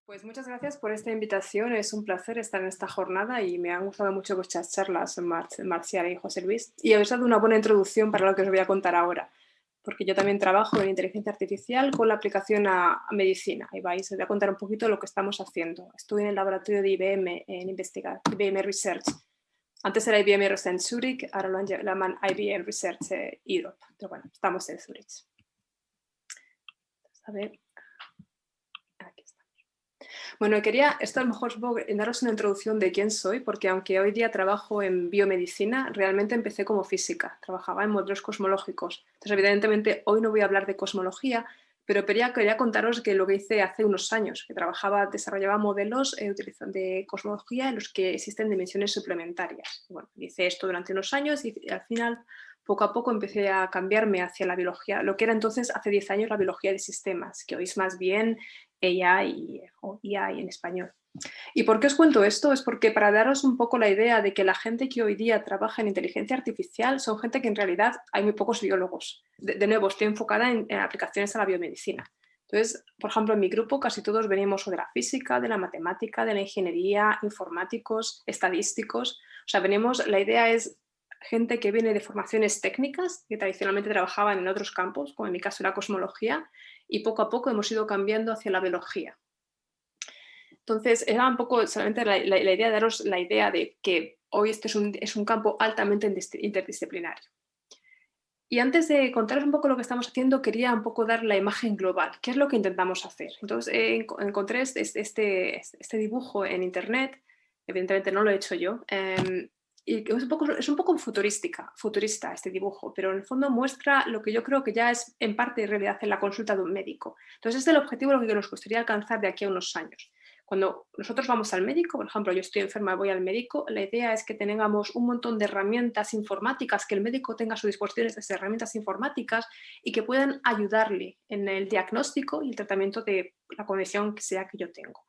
Pues muchas gracias por esta invitación. Es un placer estar en esta jornada y me han gustado mucho vuestras charlas, Marcial y José Luis. Y habéis dado una buena introducción para lo que os voy a contar ahora, porque yo también trabajo en inteligencia artificial con la aplicación a medicina. Ahí vais, os voy a contar un poquito lo que estamos haciendo. Estoy en el laboratorio de IBM en investigar, IBM Research. Antes era IBM Research Zurich, ahora lo llaman IBM Research Europe. Pero bueno, estamos en Zurich. A ver. Aquí está. Bueno, quería, esto a lo mejor supongo daros una introducción de quién soy, porque aunque hoy día trabajo en biomedicina, realmente empecé como física, trabajaba en modelos cosmológicos. Entonces, evidentemente, hoy no voy a hablar de cosmología, pero quería contaros que lo que hice hace unos años, que desarrollaba modelos de cosmología en los que existen dimensiones suplementarias. Bueno, hice esto durante unos años y al final, poco a poco, empecé a cambiarme hacia la biología, lo que era entonces, hace 10 años, la biología de sistemas, que hoy es más bien AI o AI en español. ¿Y por qué os cuento esto? Es porque para daros un poco la idea de que la gente que hoy día trabaja en inteligencia artificial son gente que en realidad hay muy pocos biólogos. De nuevo, estoy enfocada en aplicaciones a la biomedicina. Entonces, por ejemplo, en mi grupo casi todos venimos o de la física, de la matemática, de la ingeniería, informáticos, estadísticos. O sea, la idea es gente que viene de formaciones técnicas, que tradicionalmente trabajaban en otros campos, como en mi caso la cosmología, y poco a poco hemos ido cambiando hacia la biología. Entonces, era un poco solamente la idea de daros la idea de que hoy este es un campo altamente interdisciplinario. Y antes de contaros un poco lo que estamos haciendo, quería un poco dar la imagen global. ¿Qué es lo que intentamos hacer? Entonces, encontré este dibujo en internet, evidentemente no lo he hecho yo, y es un poco futurista este dibujo, pero en el fondo muestra lo que yo creo que ya es en parte en realidad en la consulta de un médico. Entonces, este es el objetivo lo que nos gustaría alcanzar de aquí a unos años. Cuando nosotros vamos al médico, por ejemplo, yo estoy enferma y voy al médico, la idea es que tengamos un montón de herramientas informáticas, que el médico tenga a su disposición esas herramientas informáticas y que puedan ayudarle en el diagnóstico y el tratamiento de la condición que sea que yo tengo.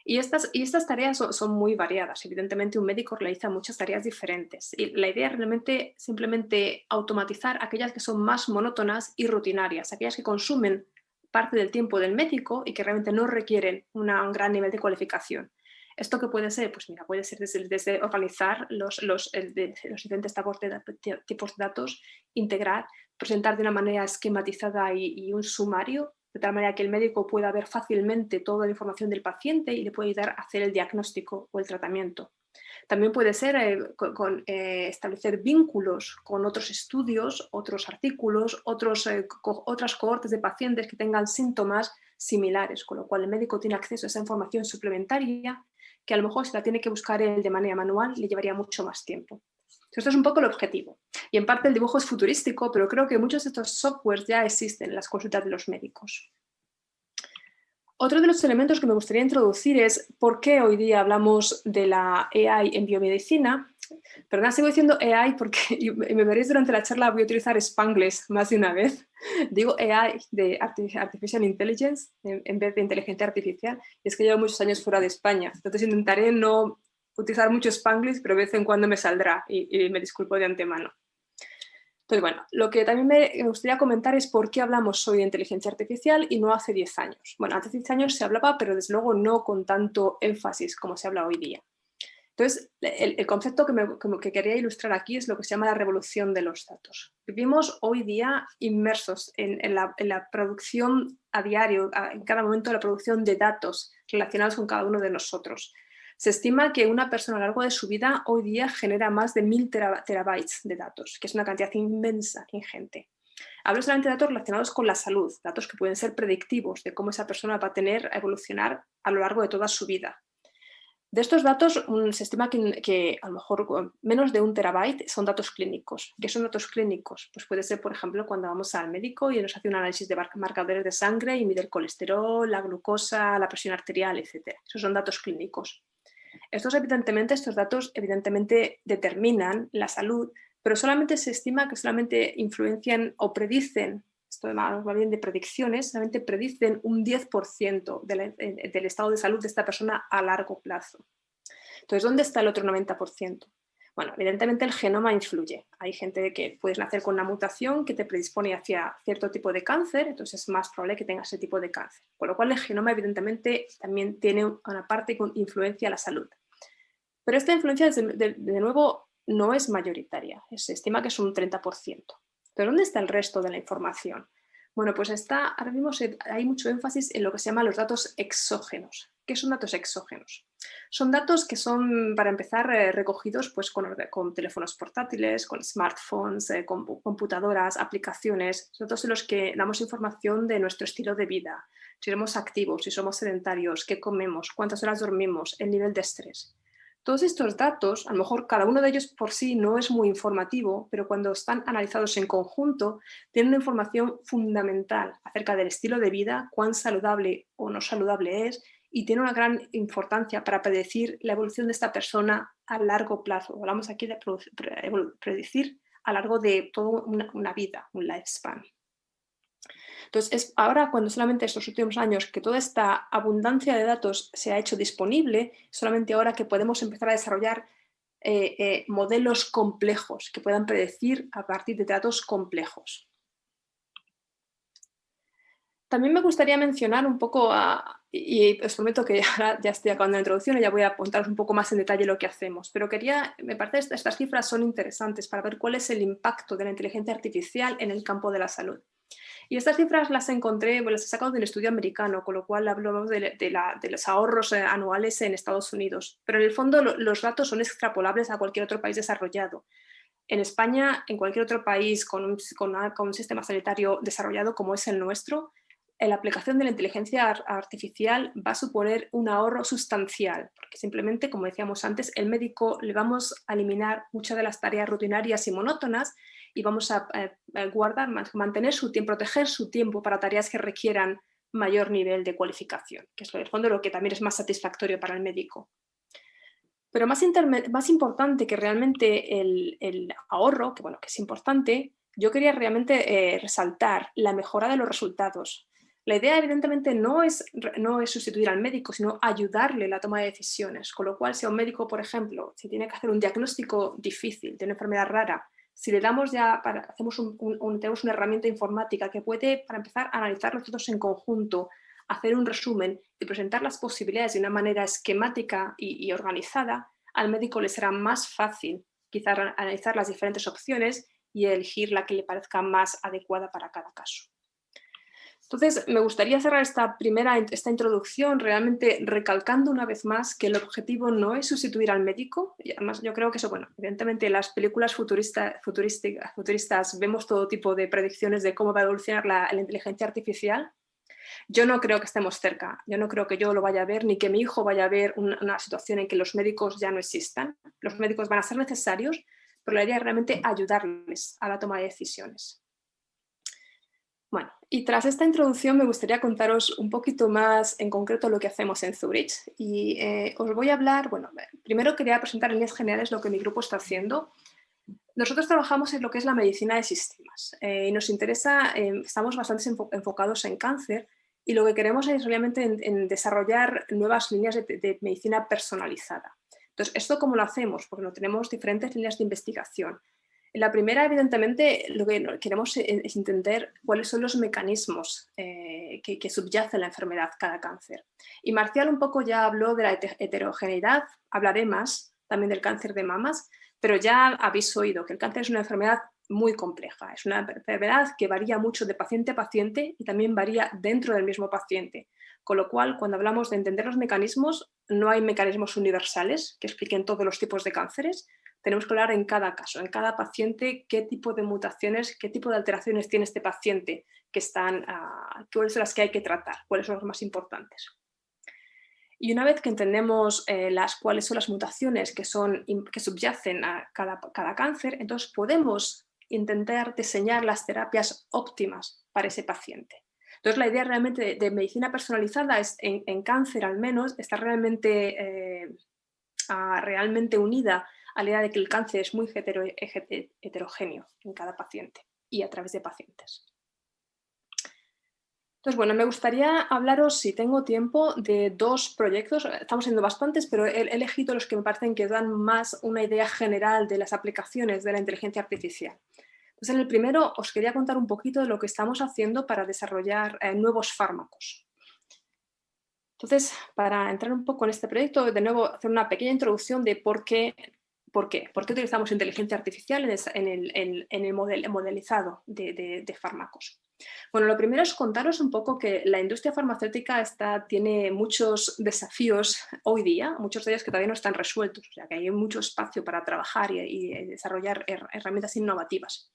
Y estas tareas son muy variadas. Evidentemente, un médico realiza muchas tareas diferentes. Y la idea es realmente simplemente automatizar aquellas que son más monótonas y rutinarias, aquellas que consumen parte del tiempo del médico y que realmente no requieren un gran nivel de cualificación. ¿Esto qué puede ser? Pues mira, puede ser desde organizar los diferentes tipos de datos, integrar, presentar de una manera esquematizada y un sumario, de tal manera que el médico pueda ver fácilmente toda la información del paciente y le puede ayudar a hacer el diagnóstico o el tratamiento. También puede ser establecer vínculos con otros estudios, otros artículos, otras cohortes de pacientes que tengan síntomas similares, con lo cual el médico tiene acceso a esa información suplementaria que a lo mejor si la tiene que buscar él de manera manual le llevaría mucho más tiempo. Esto es un poco el objetivo. Y en parte el dibujo es futurístico, pero creo que muchos de estos softwares ya existen en las consultas de los médicos. Otro de los elementos que me gustaría introducir es por qué hoy día hablamos de la AI en biomedicina. Perdón, sigo diciendo AI porque y me veréis durante la charla, voy a utilizar Spanglish más de una vez. Digo AI de Artificial Intelligence en vez de inteligencia artificial. Y es que llevo muchos años fuera de España. Entonces intentaré no utilizar mucho Spanglish, pero de vez en cuando me saldrá y me disculpo de antemano. Entonces, bueno, lo que también me gustaría comentar es por qué hablamos hoy de inteligencia artificial y no hace 10 años. Bueno, hace 10 años se hablaba, pero desde luego no con tanto énfasis como se habla hoy día. Entonces, el concepto que quería ilustrar aquí es lo que se llama la revolución de los datos. Vivimos hoy día inmersos en la producción a diario, en cada momento de la producción de datos relacionados con cada uno de nosotros. Se estima que una persona a lo largo de su vida hoy día genera más de 1000 terabytes de datos, que es una cantidad inmensa, ingente. Hablo solamente de datos relacionados con la salud, datos que pueden ser predictivos de cómo esa persona va a evolucionar a lo largo de toda su vida. De estos datos se estima que a lo mejor menos de 1 terabyte son datos clínicos. ¿Qué son datos clínicos? Pues puede ser, por ejemplo, cuando vamos al médico y nos hace un análisis de marcadores de sangre y mide el colesterol, la glucosa, la presión arterial, etc. Esos son datos clínicos. Estos datos evidentemente determinan la salud, pero solamente se estima que solamente influencian o predicen, esto más bien de predicciones, solamente predicen un 10% del estado de salud de esta persona a largo plazo. Entonces, ¿dónde está el otro 90%? Bueno, evidentemente el genoma influye. Hay gente que puedes nacer con una mutación que te predispone hacia cierto tipo de cáncer, entonces es más probable que tengas ese tipo de cáncer. Con lo cual el genoma evidentemente también tiene una parte con influencia a la salud. Pero esta influencia, de nuevo, no es mayoritaria. Se estima que es un 30%. ¿Pero dónde está el resto de la información? Bueno, pues ahora mismo hay mucho énfasis en lo que se llama los datos exógenos. ¿Qué son datos exógenos? Son datos que son, para empezar, recogidos pues, con teléfonos portátiles, con smartphones, con computadoras, aplicaciones, datos en los que damos información de nuestro estilo de vida, si somos activos, si somos sedentarios, qué comemos, cuántas horas dormimos, el nivel de estrés. Todos estos datos, a lo mejor cada uno de ellos por sí no es muy informativo, pero cuando están analizados en conjunto, tienen una información fundamental acerca del estilo de vida, cuán saludable o no saludable es, y tiene una gran importancia para predecir la evolución de esta persona a largo plazo. Hablamos aquí de predecir a largo de toda una vida, un lifespan. Entonces, es ahora cuando solamente estos últimos años que toda esta abundancia de datos se ha hecho disponible, solamente ahora que podemos empezar a desarrollar modelos complejos que puedan predecir a partir de datos complejos. También me gustaría mencionar un poco, y os prometo que ya estoy acabando la introducción y ya voy a contaros un poco más en detalle lo que hacemos, pero me parece que estas cifras son interesantes para ver cuál es el impacto de la inteligencia artificial en el campo de la salud. Y estas cifras las encontré, las he sacado del estudio americano, con lo cual hablamos de los ahorros anuales en Estados Unidos. Pero en el fondo los datos son extrapolables a cualquier otro país desarrollado. En España, en cualquier otro país con un sistema sanitario desarrollado como es el nuestro, la aplicación de la inteligencia artificial va a suponer un ahorro sustancial, porque simplemente, como decíamos antes, el médico le vamos a eliminar muchas de las tareas rutinarias y monótonas y vamos a mantener su tiempo, proteger su tiempo para tareas que requieran mayor nivel de cualificación, que es en el fondo lo que también es más satisfactorio para el médico. Pero más importante que realmente el ahorro, que es importante, yo quería realmente resaltar la mejora de los resultados. La idea, evidentemente, no es sustituir al médico, sino ayudarle en la toma de decisiones. Con lo cual, si a un médico, por ejemplo, si tiene que hacer un diagnóstico difícil de una enfermedad rara, si le damos tenemos una herramienta informática que puede, para empezar, analizar los datos en conjunto, hacer un resumen y presentar las posibilidades de una manera esquemática y organizada, al médico le será más fácil quizás analizar las diferentes opciones y elegir la que le parezca más adecuada para cada caso. Entonces, me gustaría cerrar esta introducción realmente recalcando una vez más que el objetivo no es sustituir al médico. Y además, yo creo que eso, evidentemente en las películas futuristas vemos todo tipo de predicciones de cómo va a evolucionar la inteligencia artificial. Yo no creo que estemos cerca, yo no creo que yo lo vaya a ver, ni que mi hijo vaya a ver una situación en que los médicos ya no existan. Los médicos van a ser necesarios, pero la idea es realmente ayudarles a la toma de decisiones. Bueno, y tras esta introducción me gustaría contaros un poquito más en concreto lo que hacemos en Zurich. Y os voy a hablar, primero quería presentar en líneas generales lo que mi grupo está haciendo. Nosotros trabajamos en lo que es la medicina de sistemas y nos interesa, estamos bastante enfocados en cáncer y lo que queremos es realmente en desarrollar nuevas líneas de medicina personalizada. Entonces, ¿esto cómo lo hacemos? Porque no tenemos diferentes líneas de investigación. En la primera, evidentemente, lo que queremos es entender cuáles son los mecanismos que subyacen la enfermedad cada cáncer. Y Marcial un poco ya habló de la heterogeneidad, hablaré más también del cáncer de mamas, pero ya habéis oído que el cáncer es una enfermedad muy compleja, es una enfermedad que varía mucho de paciente a paciente y también varía dentro del mismo paciente. Con lo cual, cuando hablamos de entender los mecanismos, no hay mecanismos universales que expliquen todos los tipos de cánceres. Tenemos que hablar en cada caso, en cada paciente, qué tipo de mutaciones, qué tipo de alteraciones tiene este paciente, cuáles son las que hay que tratar, cuáles son las más importantes. Y una vez que entendemos cuáles son las mutaciones que subyacen a cada cáncer, entonces podemos intentar diseñar las terapias óptimas para ese paciente. Entonces, la idea realmente de medicina personalizada es, en cáncer al menos, está realmente unida a la idea de que el cáncer es muy heterogéneo en cada paciente y a través de pacientes. Entonces, bueno, me gustaría hablaros, si tengo tiempo, de dos proyectos. Estamos haciendo bastantes, pero he elegido los que me parecen que dan más una idea general de las aplicaciones de la inteligencia artificial. Entonces, en el primero os quería contar un poquito de lo que estamos haciendo para desarrollar nuevos fármacos. Entonces, para entrar un poco en este proyecto, de nuevo hacer una pequeña introducción de por qué utilizamos inteligencia artificial en el modelizado de fármacos. Bueno, lo primero es contaros un poco que la industria farmacéutica tiene muchos desafíos hoy día, muchos de ellos que todavía no están resueltos, o sea que hay mucho espacio para trabajar y desarrollar herramientas innovativas.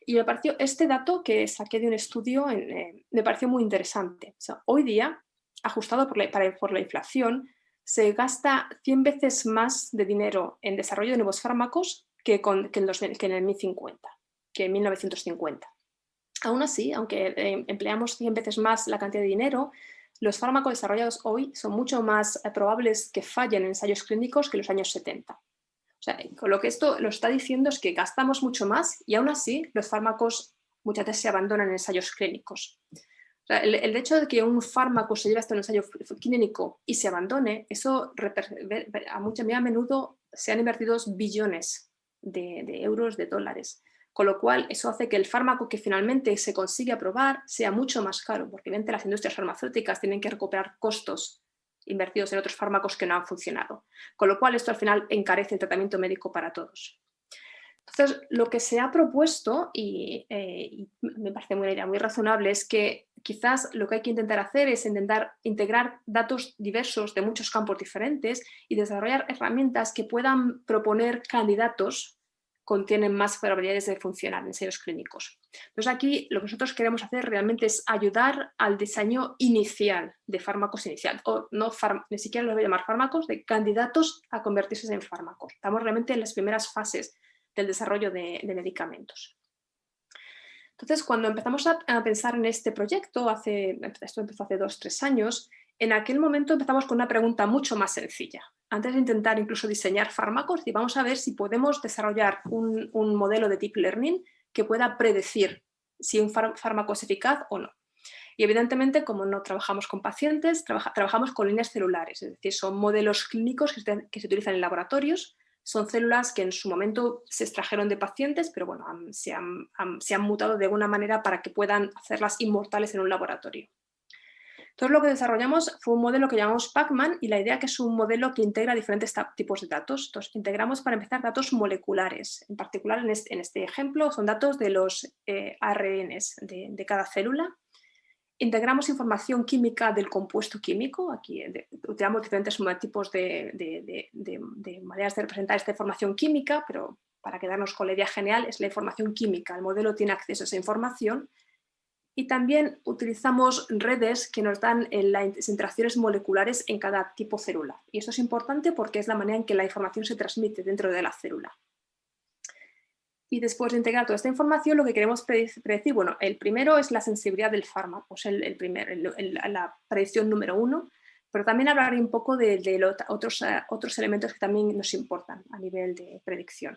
Y me pareció este dato que saqué de un estudio, me pareció muy interesante. O sea, hoy día, ajustado por la inflación, se gasta 100 veces más de dinero en desarrollo de nuevos fármacos que en el 1050, que en 1950. Aún así, aunque empleamos 100 veces más la cantidad de dinero, los fármacos desarrollados hoy son mucho más probables que fallen en ensayos clínicos que en los años 70. O sea, con lo que esto lo está diciendo es que gastamos mucho más y aún así los fármacos muchas veces se abandonan en ensayos clínicos. O sea, el hecho de que un fármaco se lleve hasta un ensayo clínico y se abandone, eso muy a menudo se han invertido billones de euros, de dólares. Con lo cual, eso hace que el fármaco que finalmente se consigue aprobar sea mucho más caro, porque obviamente las industrias farmacéuticas tienen que recuperar costos invertidos en otros fármacos que no han funcionado. Con lo cual, esto al final encarece el tratamiento médico para todos. Entonces, lo que se ha propuesto, y me parece una idea muy razonable, es que quizás lo que hay que intentar hacer es intentar integrar datos diversos de muchos campos diferentes y desarrollar herramientas que puedan proponer candidatos que tienen más probabilidades de funcionar en ensayos clínicos. Entonces, aquí lo que nosotros queremos hacer realmente es ayudar al diseño inicial de fármacos inicial, o no ni siquiera los voy a llamar fármacos, de candidatos a convertirse en fármacos. Estamos realmente en las primeras fases del desarrollo de medicamentos. Entonces, cuando empezamos a pensar en este proyecto, esto empezó hace 2-3 años, en aquel momento empezamos con una pregunta mucho más sencilla. Antes de intentar incluso diseñar fármacos, y vamos a ver si podemos desarrollar un modelo de deep learning que pueda predecir si un fármaco es eficaz o no. Y evidentemente, como no trabajamos con pacientes, trabajamos con líneas celulares, es decir, son modelos clínicos que se utilizan en laboratorios. Son células que en su momento se extrajeron de pacientes, pero bueno, se han mutado de alguna manera para que puedan hacerlas inmortales en un laboratorio. Entonces, lo que desarrollamos fue un modelo que llamamos Pacman, y la idea que es un modelo que integra diferentes tipos de datos. Entonces, integramos para empezar datos moleculares. En particular, en este ejemplo, son datos de los ARNs de cada célula. Integramos información química del compuesto químico. Aquí utilizamos diferentes tipos de maneras de representar esta información química, pero para quedarnos con la idea general es la información química. El modelo tiene acceso a esa información. Y también utilizamos redes que nos dan las interacciones moleculares en cada tipo celular. Y esto es importante porque es la manera en que la información se transmite dentro de la célula. Y después de integrar toda esta información, lo que queremos predecir, bueno, el primero es la sensibilidad del fármaco, es la predicción número 1, pero también hablaré un poco de otros elementos que también nos importan a nivel de predicción.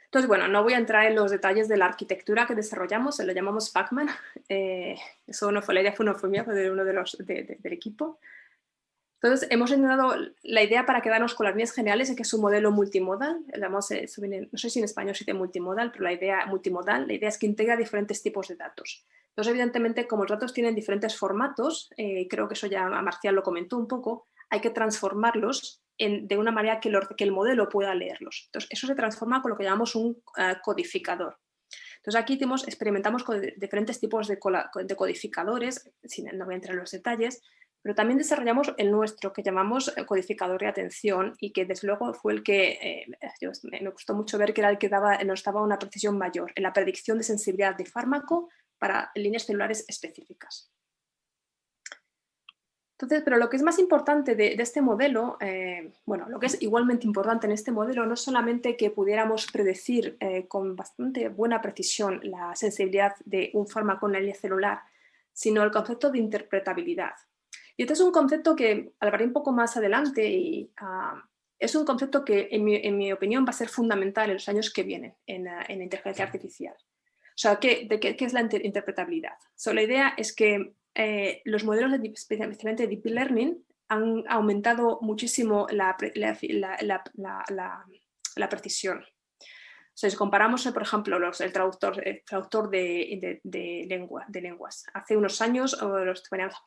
Entonces, bueno, no voy a entrar en los detalles de la arquitectura que desarrollamos, lo llamamos Pacman. Eso no fue la idea, no fue mía, fue de uno del equipo. Entonces, hemos intentado, la idea para quedarnos con las líneas generales es que es un modelo multimodal, no sé si en español se dice multimodal, pero la idea es que integra diferentes tipos de datos. Entonces, evidentemente, como los datos tienen diferentes formatos, creo que eso ya Marcial lo comentó un poco, hay que transformarlos de una manera que el modelo pueda leerlos. Entonces, eso se transforma con lo que llamamos un codificador. Entonces, aquí experimentamos con diferentes tipos de codificadores, no voy a entrar en los detalles, pero también desarrollamos el nuestro, que llamamos codificador de atención, y que desde luego fue el que me gustó mucho ver que era el que nos daba una precisión mayor en la predicción de sensibilidad de fármaco para líneas celulares específicas. Entonces, pero lo que es más importante de este modelo, bueno, lo que es igualmente importante en este modelo no es solamente que pudiéramos predecir con bastante buena precisión la sensibilidad de un fármaco en la línea celular, sino el concepto de interpretabilidad. Y este es un concepto que hablaré un poco más adelante, y es un concepto que, en mi opinión, va a ser fundamental en los años que vienen en la inteligencia artificial. sea, ¿qué es la interpretabilidad? La idea es que los modelos, especialmente de Deep Learning, han aumentado muchísimo la precisión. O sea, si comparamos, por ejemplo, el traductor de lenguas. Hace unos años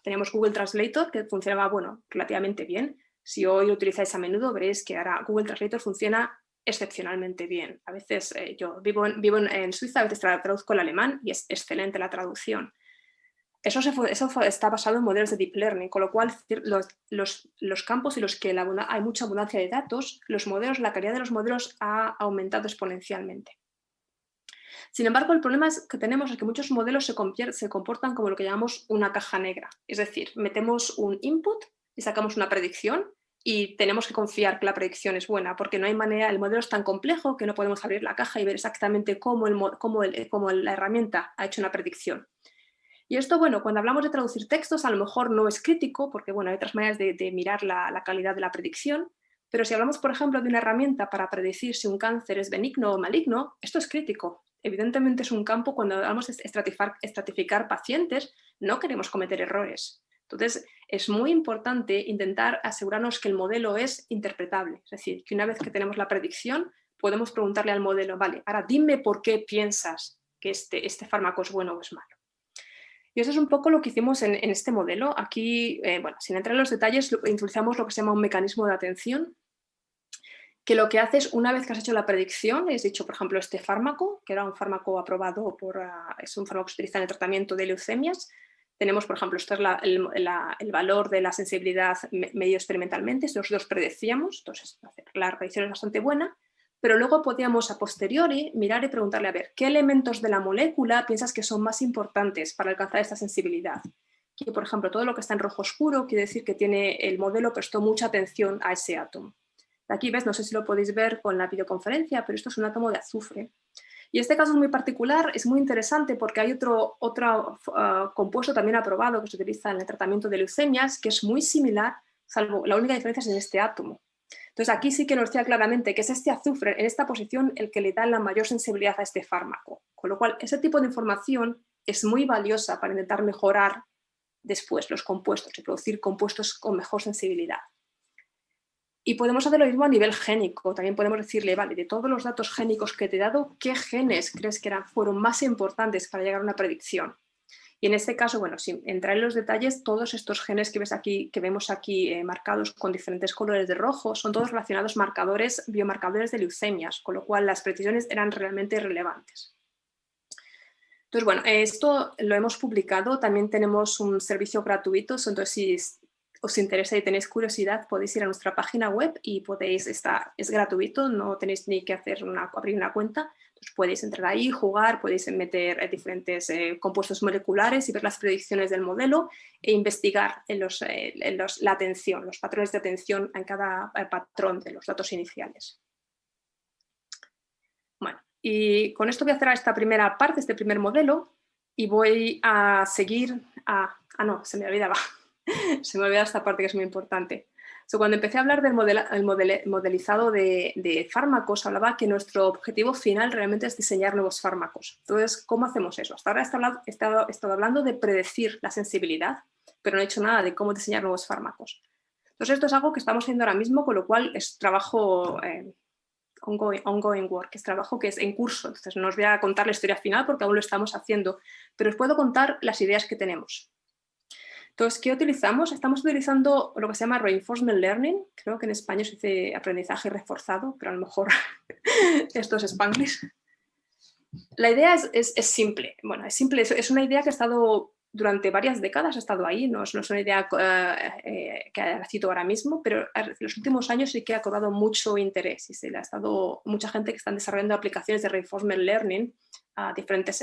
teníamos Google Translator, que funcionaba, bueno, relativamente bien. Si hoy lo utilizáis a menudo, veréis que ahora Google Translator funciona excepcionalmente bien. A veces yo vivo en Suiza, a veces traduzco el alemán y es excelente la traducción. Eso está basado en modelos de Deep Learning, con lo cual los campos en los que hay mucha abundancia de datos, la calidad de los modelos ha aumentado exponencialmente. Sin embargo, el problema que tenemos es que muchos modelos se comportan como lo que llamamos una caja negra. Es decir, metemos un input y sacamos una predicción y tenemos que confiar que la predicción es buena, porque no hay manera, el modelo es tan complejo que no podemos abrir la caja y ver exactamente cómo la herramienta ha hecho una predicción. Y esto, bueno, cuando hablamos de traducir textos, a lo mejor no es crítico, porque bueno, hay otras maneras de mirar la calidad de la predicción, pero si hablamos, por ejemplo, de una herramienta para predecir si un cáncer es benigno o maligno, esto es crítico. Evidentemente es un campo, cuando hablamos de estratificar pacientes, no queremos cometer errores. Entonces, es muy importante intentar asegurarnos que el modelo es interpretable. Es decir, que una vez que tenemos la predicción, podemos preguntarle al modelo, vale, ahora dime por qué piensas que este fármaco es bueno o es malo. Y eso es un poco lo que hicimos en este modelo. Aquí, bueno, sin entrar en los detalles, utilizamos lo que se llama un mecanismo de atención, que lo que hace es, una vez que has hecho la predicción, has dicho, por ejemplo, este fármaco, que era un fármaco aprobado es un fármaco que se utiliza en el tratamiento de leucemias. Tenemos, por ejemplo, esto es el valor de la sensibilidad medido experimentalmente, estos dos predecíamos, entonces la predicción es bastante buena. Pero luego podíamos a posteriori mirar y preguntarle, a ver, ¿qué elementos de la molécula piensas que son más importantes para alcanzar esta sensibilidad? Que, por ejemplo, todo lo que está en rojo oscuro quiere decir que el modelo prestó mucha atención a ese átomo. Aquí ves, no sé si lo podéis ver con la videoconferencia, pero esto es un átomo de azufre. Y este caso es muy particular, es muy interesante porque hay otro compuesto también aprobado que se utiliza en el tratamiento de leucemias, que es muy similar, salvo la única diferencia es en este átomo. Entonces aquí sí que nos decía claramente que es este azufre en esta posición el que le da la mayor sensibilidad a este fármaco. Con lo cual, ese tipo de información es muy valiosa para intentar mejorar después los compuestos y producir compuestos con mejor sensibilidad. Y podemos hacer lo mismo a nivel génico. También podemos decirle, vale, de todos los datos génicos que te he dado, ¿qué genes crees que fueron más importantes para llegar a una predicción? Y en este caso, bueno, sin entrar en los detalles, todos estos genes que vemos aquí marcados con diferentes colores de rojo, son todos relacionados biomarcadores de leucemias, con lo cual las precisiones eran realmente relevantes. Entonces, bueno, esto lo hemos publicado, también tenemos un servicio gratuito, entonces si os interesa y tenéis curiosidad, podéis ir a nuestra página web y es gratuito, no tenéis ni que abrir una cuenta. Entonces podéis entrar ahí, jugar, podéis meter diferentes compuestos moleculares y ver las predicciones del modelo e investigar la atención, los patrones de atención en cada patrón de los datos iniciales. Bueno, y con esto voy a cerrar esta primera parte, este primer modelo, y voy a seguir no, se me olvidaba. Se me olvida esta parte que es muy importante. Cuando empecé a hablar del modelizado de fármacos, hablaba que nuestro objetivo final realmente es diseñar nuevos fármacos. Entonces, ¿cómo hacemos eso? Hasta ahora he estado hablando de predecir la sensibilidad, pero no he hecho nada de cómo diseñar nuevos fármacos. Entonces, esto es algo que estamos haciendo ahora mismo, con lo cual es trabajo ongoing work, es trabajo que es en curso. Entonces, no os voy a contar la historia final porque aún lo estamos haciendo, pero os puedo contar las ideas que tenemos. Entonces, ¿qué utilizamos? Estamos utilizando lo que se llama Reinforcement Learning. Creo que en español se dice aprendizaje reforzado, pero a lo mejor esto es Spanglish. La idea es simple. Bueno, es simple. Es una idea que ha estado durante varias décadas, ha estado ahí. No es una idea que ha nacido ahora mismo, pero en los últimos años sí que ha cobrado mucho interés y se le ha estado mucha gente que están desarrollando aplicaciones de Reinforcement Learning a diferentes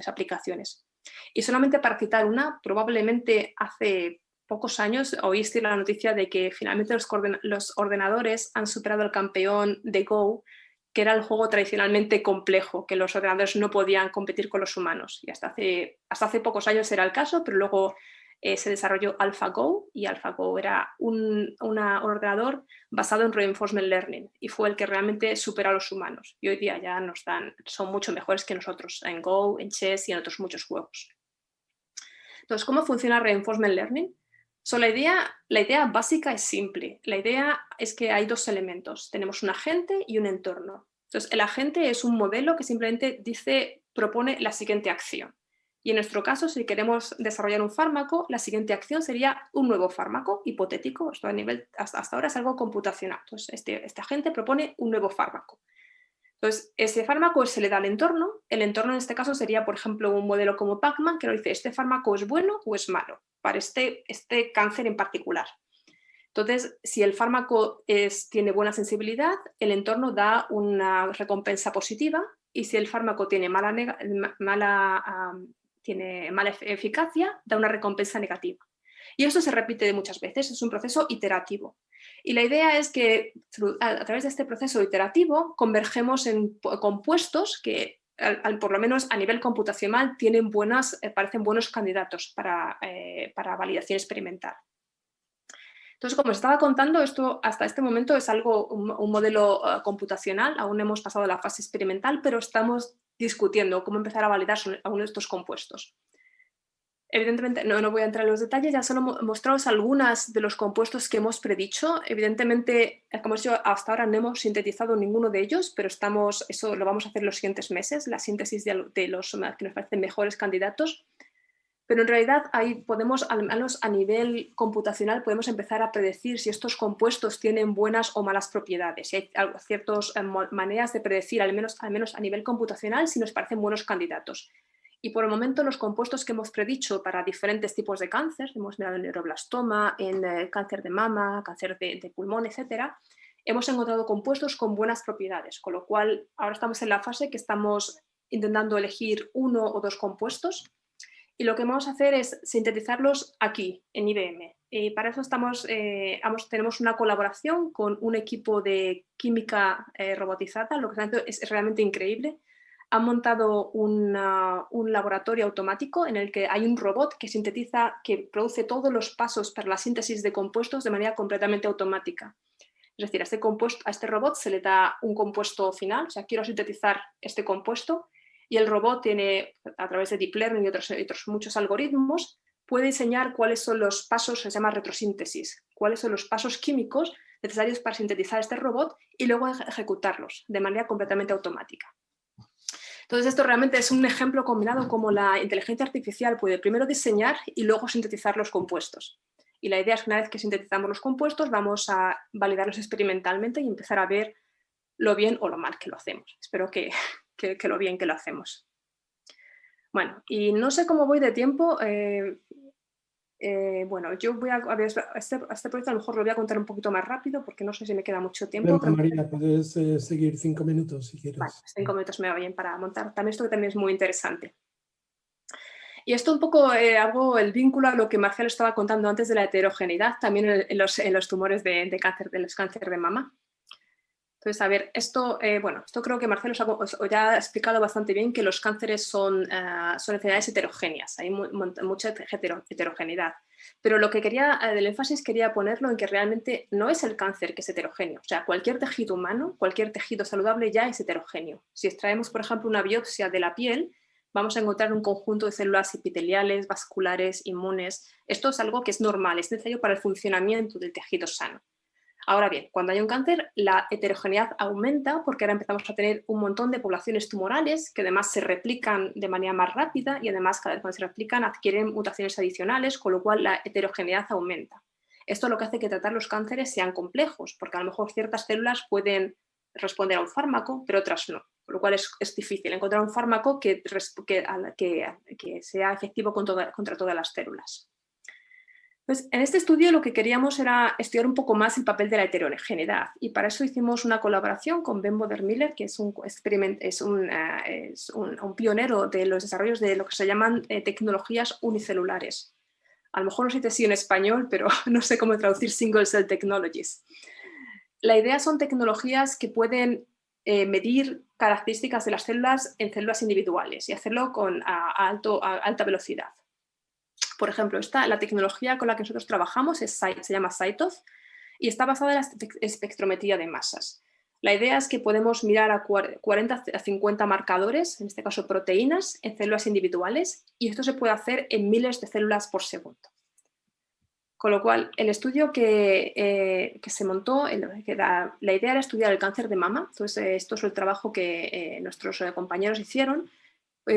aplicaciones. Y solamente para citar una, probablemente hace pocos años oíste la noticia de que finalmente los ordenadores han superado al campeón de Go, que era el juego tradicionalmente complejo, que los ordenadores no podían competir con los humanos. Y hasta hace pocos años era el caso, pero luego se desarrolló AlphaGo, y AlphaGo era un ordenador basado en Reinforcement Learning y fue el que realmente superó a los humanos. Y hoy día ya son mucho mejores que nosotros en Go, en Chess y en otros muchos juegos. Entonces, ¿cómo funciona Reinforcement Learning? La idea básica es simple. La idea es que hay dos elementos. Tenemos un agente y un entorno. Entonces, el agente es un modelo que simplemente propone la siguiente acción. Y en nuestro caso, si queremos desarrollar un fármaco, la siguiente acción sería un nuevo fármaco hipotético. Esto hasta ahora es algo computacional. Entonces, este agente propone un nuevo fármaco. Entonces, ese fármaco se le da al entorno. El entorno en este caso sería, por ejemplo, un modelo como Pacman que nos dice, ¿este fármaco es bueno o es malo para este cáncer en particular? Entonces, si el fármaco tiene buena sensibilidad, el entorno da una recompensa positiva, y si el fármaco tiene tiene mala eficacia, da una recompensa negativa. Y esto se repite muchas veces, es un proceso iterativo. Y la idea es que a través de este proceso iterativo convergemos en compuestos que, por lo menos a nivel computacional, parecen buenos candidatos para validación experimental. Entonces, como os estaba contando, esto hasta este momento es un modelo computacional, aún no hemos pasado a la fase experimental, pero estamos discutiendo cómo empezar a validar algunos de estos compuestos. Evidentemente, no voy a entrar en los detalles, ya solo mostraros algunos de los compuestos que hemos predicho. Evidentemente, como os digo, hasta ahora no hemos sintetizado ninguno de ellos, pero eso lo vamos a hacer en los siguientes meses, la síntesis de los que nos parecen mejores candidatos. Pero en realidad ahí podemos, al menos a nivel computacional, podemos empezar a predecir si estos compuestos tienen buenas o malas propiedades. Y hay ciertas maneras de predecir, al menos a nivel computacional, si nos parecen buenos candidatos. Y por el momento los compuestos que hemos predicho para diferentes tipos de cáncer, hemos mirado en neuroblastoma, en cáncer de mama, cáncer de pulmón, etc., hemos encontrado compuestos con buenas propiedades, con lo cual ahora estamos en la fase que estamos intentando elegir uno o dos compuestos, y lo que vamos a hacer es sintetizarlos aquí, en IBM. Y para eso tenemos una colaboración con un equipo de química robotizada, lo que es realmente increíble. Han montado un laboratorio automático en el que hay un robot que produce todos los pasos para la síntesis de compuestos de manera completamente automática. Es decir, a este robot se le da un compuesto final, o sea, quiero sintetizar este compuesto, y el robot a través de Deep Learning y otros muchos algoritmos, puede diseñar cuáles son los pasos, se llama retrosíntesis, cuáles son los pasos químicos necesarios para sintetizar este robot y luego ejecutarlos de manera completamente automática. Entonces, esto realmente es un ejemplo combinado como la inteligencia artificial puede primero diseñar y luego sintetizar los compuestos. Y la idea es que una vez que sintetizamos los compuestos, vamos a validarlos experimentalmente y empezar a ver lo bien o lo mal que lo hacemos. Espero que lo bien que lo hacemos. Bueno, y no sé cómo voy de tiempo. Bueno, yo voy a ver, este proyecto a lo mejor lo voy a contar un poquito más rápido porque no sé si me queda mucho tiempo. Pero María, puedes seguir 5 minutos si quieres. Vale, 5 minutos me va bien para montar. También esto que también es muy interesante. Y esto un poco hago el vínculo a lo que Marcelo estaba contando antes de la heterogeneidad, también en los tumores de cáncer de mama. Entonces, a ver, esto creo que Marcelo os ya ha explicado bastante bien que los cánceres son enfermedades heterogéneas, hay mucha heterogeneidad. Pero lo que del énfasis quería ponerlo en que realmente no es el cáncer que es heterogéneo. O sea, cualquier tejido humano, cualquier tejido saludable ya es heterogéneo. Si extraemos, por ejemplo, una biopsia de la piel, vamos a encontrar un conjunto de células epiteliales, vasculares, inmunes. Esto es algo que es normal, es necesario para el funcionamiento del tejido sano. Ahora bien, cuando hay un cáncer, la heterogeneidad aumenta porque ahora empezamos a tener un montón de poblaciones tumorales que además se replican de manera más rápida y además cada vez cuando se replican adquieren mutaciones adicionales, con lo cual la heterogeneidad aumenta. Esto es lo que hace que tratar los cánceres sean complejos, porque a lo mejor ciertas células pueden responder a un fármaco, pero otras no, con lo cual es difícil encontrar un fármaco que sea efectivo contra todas las células. Pues en este estudio lo que queríamos era estudiar un poco más el papel de la heterogeneidad, y para eso hicimos una colaboración con Ben Boder-Miller, que es un pionero de los desarrollos de lo que se llaman tecnologías unicelulares. A lo mejor no sé si en español, pero no sé cómo traducir single cell technologies. La idea son tecnologías que pueden medir características de las células en células individuales y hacerlo a alta velocidad. Por ejemplo, la tecnología con la que nosotros trabajamos se llama CyTOF y está basada en la espectrometría de masas. La idea es que podemos mirar a 40 a 50 marcadores, en este caso proteínas, en células individuales, y esto se puede hacer en miles de células por segundo. Con lo cual, el estudio que se montó, la idea era estudiar el cáncer de mama. Entonces, esto es el trabajo que nuestros compañeros hicieron.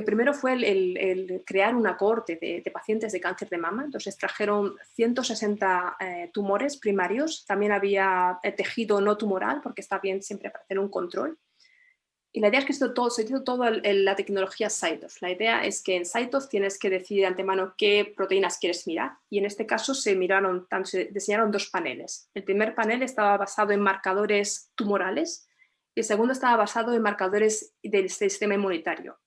Primero fue el crear una cohorte de pacientes de cáncer de mama. Entonces, trajeron 160 tumores primarios. También había tejido no tumoral, porque está bien siempre para hacer un control. Y la idea es que se hizo todo la tecnología CyTOF. La idea es que en CyTOF tienes que decidir de antemano qué proteínas quieres mirar. Y en este caso se diseñaron dos paneles. El primer panel estaba basado en marcadores tumorales y el segundo estaba basado en marcadores del sistema inmunitario.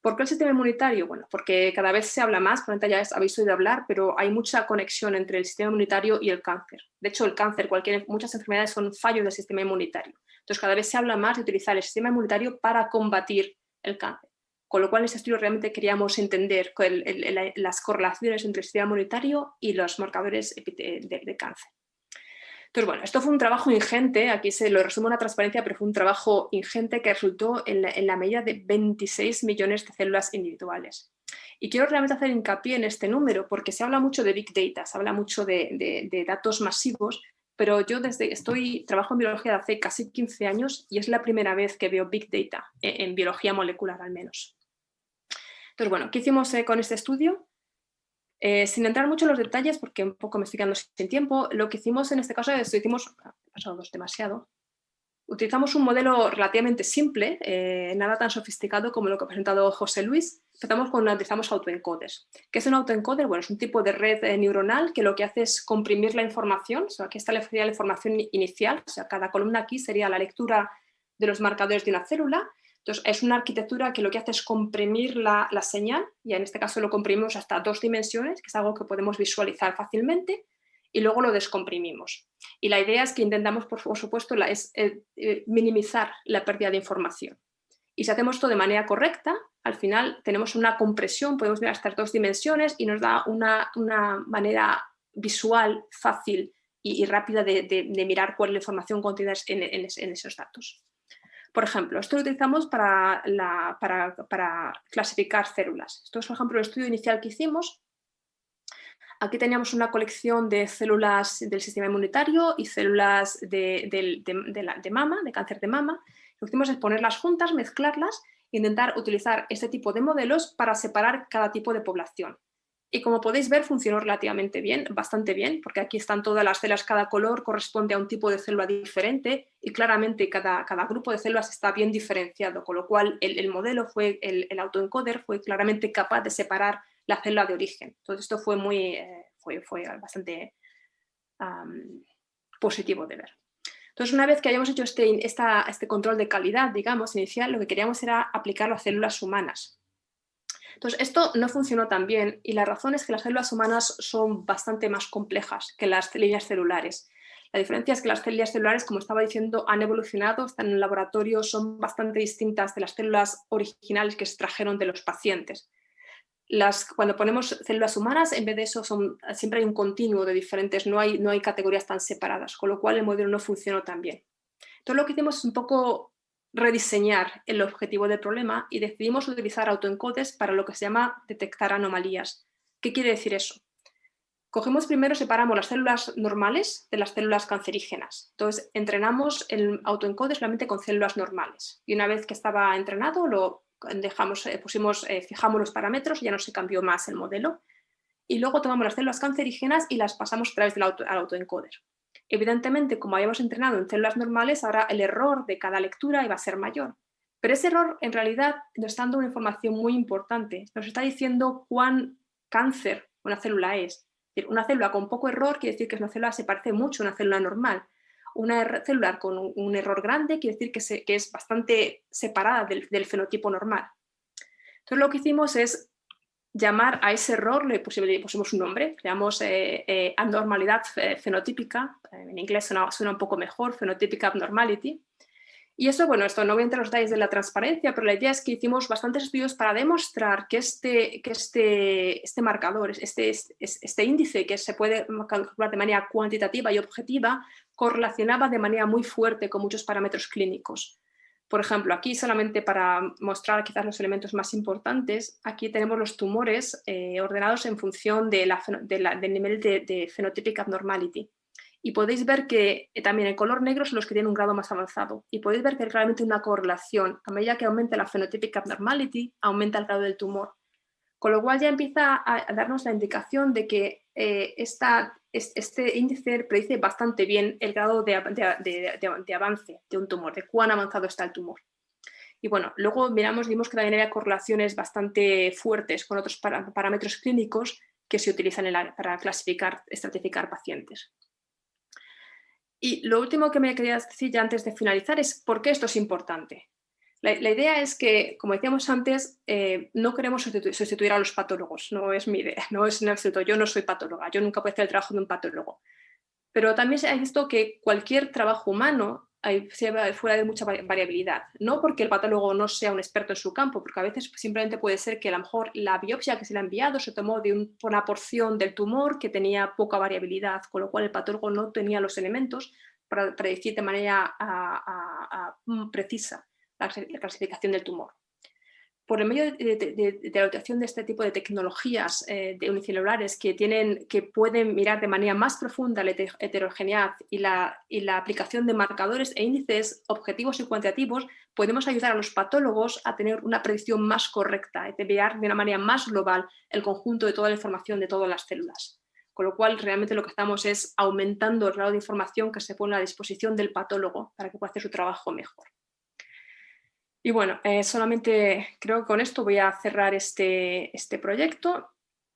¿Por qué el sistema inmunitario? Bueno, porque cada vez se habla más, probablemente ya habéis oído hablar, pero hay mucha conexión entre el sistema inmunitario y el cáncer. De hecho, el cáncer, muchas enfermedades son fallos del sistema inmunitario. Entonces, cada vez se habla más de utilizar el sistema inmunitario para combatir el cáncer. Con lo cual, en este estudio realmente queríamos entender las correlaciones entre el sistema inmunitario y los marcadores de cáncer. Entonces, bueno, esto fue un trabajo ingente, aquí se lo resumo en una transparencia, pero fue un trabajo ingente que resultó en la medida de 26 millones de células individuales. Y quiero realmente hacer hincapié en este número, porque se habla mucho de Big Data, se habla mucho de datos masivos, pero yo trabajo en biología de hace casi 15 años y es la primera vez que veo Big Data, en biología molecular al menos. Entonces, bueno, ¿qué hicimos con este estudio? Sin entrar mucho en los detalles, porque un poco me estoy quedando sin tiempo, lo que hicimos en este caso es, utilizamos un modelo relativamente simple, nada tan sofisticado como lo que ha presentado José Luis. Utilizamos autoencoders. ¿Qué es un autoencoder? Bueno, es un tipo de red neuronal que lo que hace es comprimir la información. O sea, aquí está la información inicial, o sea, cada columna aquí sería la lectura de los marcadores de una célula. Entonces, es una arquitectura que lo que hace es comprimir la señal, y en este caso lo comprimimos hasta 2 dimensiones, que es algo que podemos visualizar fácilmente, y luego lo descomprimimos. Y la idea es que intentamos, por supuesto, minimizar la pérdida de información. Y si hacemos esto de manera correcta, al final tenemos una compresión, podemos ver estas 2 dimensiones y nos da una manera visual fácil y rápida de mirar cuál es la información contenida en esos datos. Por ejemplo, esto lo utilizamos para clasificar células. Esto es, por ejemplo, el estudio inicial que hicimos. Aquí teníamos una colección de células del sistema inmunitario y células de mama, de cáncer de mama. Lo que hicimos es ponerlas juntas, mezclarlas e intentar utilizar este tipo de modelos para separar cada tipo de población. Y como podéis ver, funcionó relativamente bien, bastante bien, porque aquí están todas las células, cada color corresponde a un tipo de célula diferente y claramente cada grupo de células está bien diferenciado, con lo cual el modelo, el autoencoder, fue claramente capaz de separar la célula de origen. Entonces esto fue bastante positivo de ver. Entonces, una vez que hayamos hecho este control de calidad, digamos, inicial, lo que queríamos era aplicarlo a células humanas. Entonces, esto no funcionó tan bien y la razón es que las células humanas son bastante más complejas que las líneas celulares. La diferencia es que las células celulares, como estaba diciendo, han evolucionado, están en el laboratorio, son bastante distintas de las células originales que se trajeron de los pacientes. Cuando ponemos células humanas, en vez de eso, siempre hay un continuo de diferentes, no hay categorías tan separadas, con lo cual el modelo no funcionó tan bien. Entonces, lo que hicimos es un poco rediseñar el objetivo del problema y decidimos utilizar autoencodes para lo que se llama detectar anomalías. ¿Qué quiere decir eso? Separamos las células normales de las células cancerígenas. Entonces, entrenamos el autoencode solamente con células normales. Y una vez que estaba entrenado, fijamos los parámetros, ya no se cambió más el modelo. Y luego tomamos las células cancerígenas y las pasamos a través del autoencoder. Evidentemente, como habíamos entrenado en células normales, ahora el error de cada lectura iba a ser mayor. Pero ese error, en realidad, nos está dando una información muy importante. Nos está diciendo cuán cáncer una célula es. Una célula con poco error quiere decir que una célula se parece mucho a una célula normal. Una célula con un error grande quiere decir que es bastante separada del fenotipo normal. Entonces, lo que hicimos es llamar a ese error, le pusimos un nombre, llamamos anormalidad fenotípica, en inglés suena un poco mejor, phenotypic abnormality, Y eso, bueno, esto no voy a entrar en los detalles de la transparencia, pero la idea es que hicimos bastantes estudios para demostrar que este marcador, este índice que se puede calcular de manera cuantitativa y objetiva, correlacionaba de manera muy fuerte con muchos parámetros clínicos. Por ejemplo, aquí solamente para mostrar quizás los elementos más importantes, aquí tenemos los tumores ordenados en función del nivel de phenotypic abnormality. Y podéis ver que también el color negro son los que tienen un grado más avanzado. Y podéis ver que hay claramente una correlación. A medida que aumenta la phenotypic abnormality, aumenta el grado del tumor. Con lo cual ya empieza a darnos la indicación de que este índice predice bastante bien el grado de avance de un tumor, de cuán avanzado está el tumor. Y bueno, luego vimos que también había correlaciones bastante fuertes con otros parámetros clínicos que se utilizan para estratificar pacientes. Y lo último que me quería decir ya antes de finalizar es por qué esto es importante. La idea es que, como decíamos antes, no queremos sustituir a los patólogos, no es mi idea, no es en absoluto. Yo no soy patóloga, yo nunca puedo hacer el trabajo de un patólogo. Pero también se ha visto que cualquier trabajo humano fuera de mucha variabilidad. No porque el patólogo no sea un experto en su campo, porque a veces simplemente puede ser que a lo mejor la biopsia que se le ha enviado se tomó de una porción del tumor que tenía poca variabilidad, con lo cual el patólogo no tenía los elementos para predecir de manera precisa la clasificación del tumor. Por el medio de la utilización de este tipo de tecnologías unicelulares que pueden mirar de manera más profunda la heterogeneidad y la aplicación de marcadores e índices objetivos y cuantitativos, podemos ayudar a los patólogos a tener una predicción más correcta, de mirar de una manera más global el conjunto de toda la información de todas las células. Con lo cual, realmente lo que estamos es aumentando el grado de información que se pone a la disposición del patólogo para que pueda hacer su trabajo mejor. Y bueno, solamente creo que con esto voy a cerrar este proyecto.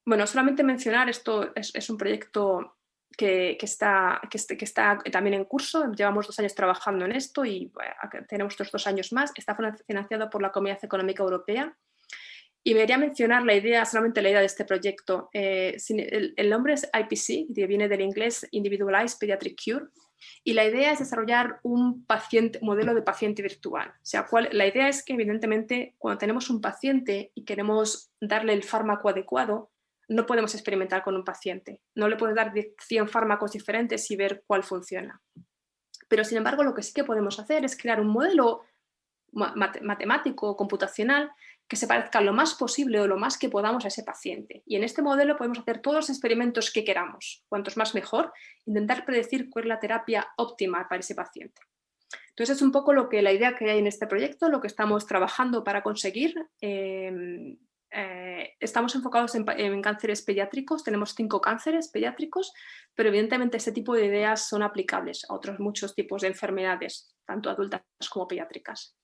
Bueno, solamente mencionar, esto es un proyecto que está también en curso. Llevamos 2 años trabajando en esto y tenemos otros 2 años más. Está financiado por la Comunidad Económica Europea. Y me quería mencionar solamente la idea de este proyecto. El nombre es IPC, que viene del inglés Individualized Pediatric Cure. Y la idea es desarrollar un modelo de paciente virtual. O sea, la idea es que, evidentemente, cuando tenemos un paciente y queremos darle el fármaco adecuado, no podemos experimentar con un paciente. No le puedes dar 100 fármacos diferentes y ver cuál funciona. Pero, sin embargo, lo que sí que podemos hacer es crear un modelo matemático o computacional que se parezca lo más posible o lo más que podamos a ese paciente. Y en este modelo podemos hacer todos los experimentos que queramos, cuantos más mejor, intentar predecir cuál es la terapia óptima para ese paciente. Entonces es un poco la idea que hay en este proyecto, lo que estamos trabajando para conseguir. Estamos enfocados en cánceres pediátricos, tenemos 5 cánceres pediátricos, pero evidentemente este tipo de ideas son aplicables a otros muchos tipos de enfermedades, tanto adultas como pediátricas.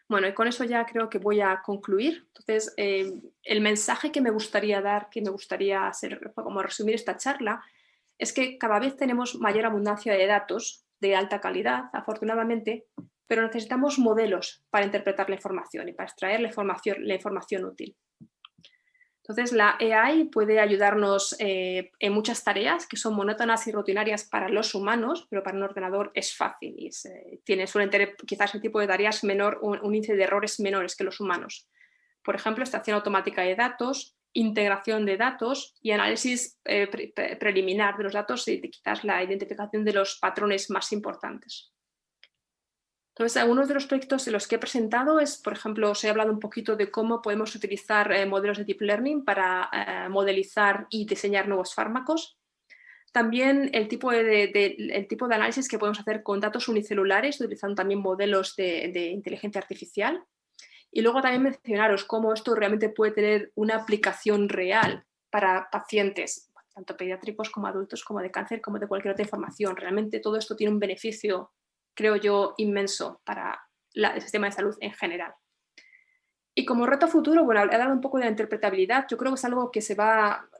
Bueno, y con eso ya creo que voy a concluir. Entonces, el mensaje que me gustaría dar, que me gustaría hacer, como resumir esta charla, es que cada vez tenemos mayor abundancia de datos de alta calidad, afortunadamente, pero necesitamos modelos para interpretar la información y para extraer la información útil. Entonces, la AI puede ayudarnos en muchas tareas que son monótonas y rutinarias para los humanos, pero para un ordenador es fácil y suelen tener quizás el tipo de tareas menor, un índice de errores menores que los humanos. Por ejemplo, extracción automática de datos, integración de datos y análisis preliminar de los datos y quizás la identificación de los patrones más importantes. Entonces, algunos de los proyectos en los que he presentado por ejemplo, os he hablado un poquito de cómo podemos utilizar modelos de Deep Learning para modelizar y diseñar nuevos fármacos. También el tipo de análisis que podemos hacer con datos unicelulares, utilizando también modelos de inteligencia artificial. Y luego también mencionaros cómo esto realmente puede tener una aplicación real para pacientes, tanto pediátricos como adultos, como de cáncer, como de cualquier otra información. Realmente todo esto tiene un beneficio, creo yo, inmenso para el sistema de salud en general. Y como reto futuro, bueno, he dado un poco de la interpretabilidad. Yo creo que es algo que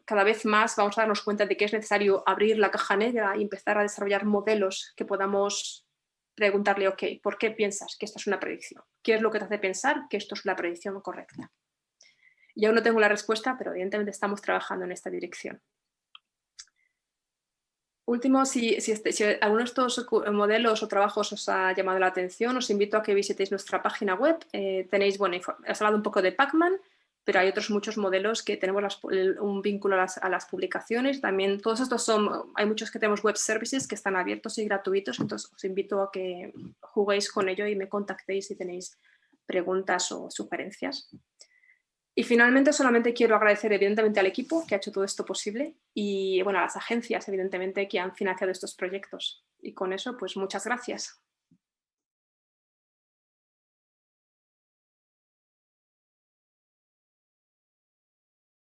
cada vez más vamos a darnos cuenta de que es necesario abrir la caja negra y empezar a desarrollar modelos que podamos preguntarle, ok, ¿por qué piensas que esto es una predicción? ¿Qué es lo que te hace pensar que esto es la predicción correcta? Yo aún no tengo la respuesta, pero evidentemente estamos trabajando en esta dirección. Último, si alguno de estos modelos o trabajos os ha llamado la atención, os invito a que visitéis nuestra página web. Tenéis, bueno, has hablado un poco de Pacman, pero hay otros muchos modelos que tenemos un vínculo a las publicaciones. También todos estos hay muchos que tenemos web services que están abiertos y gratuitos, entonces os invito a que juguéis con ello y me contactéis si tenéis preguntas o sugerencias. Y finalmente solamente quiero agradecer evidentemente al equipo que ha hecho todo esto posible y bueno, a las agencias evidentemente que han financiado estos proyectos. Y con eso, pues muchas gracias.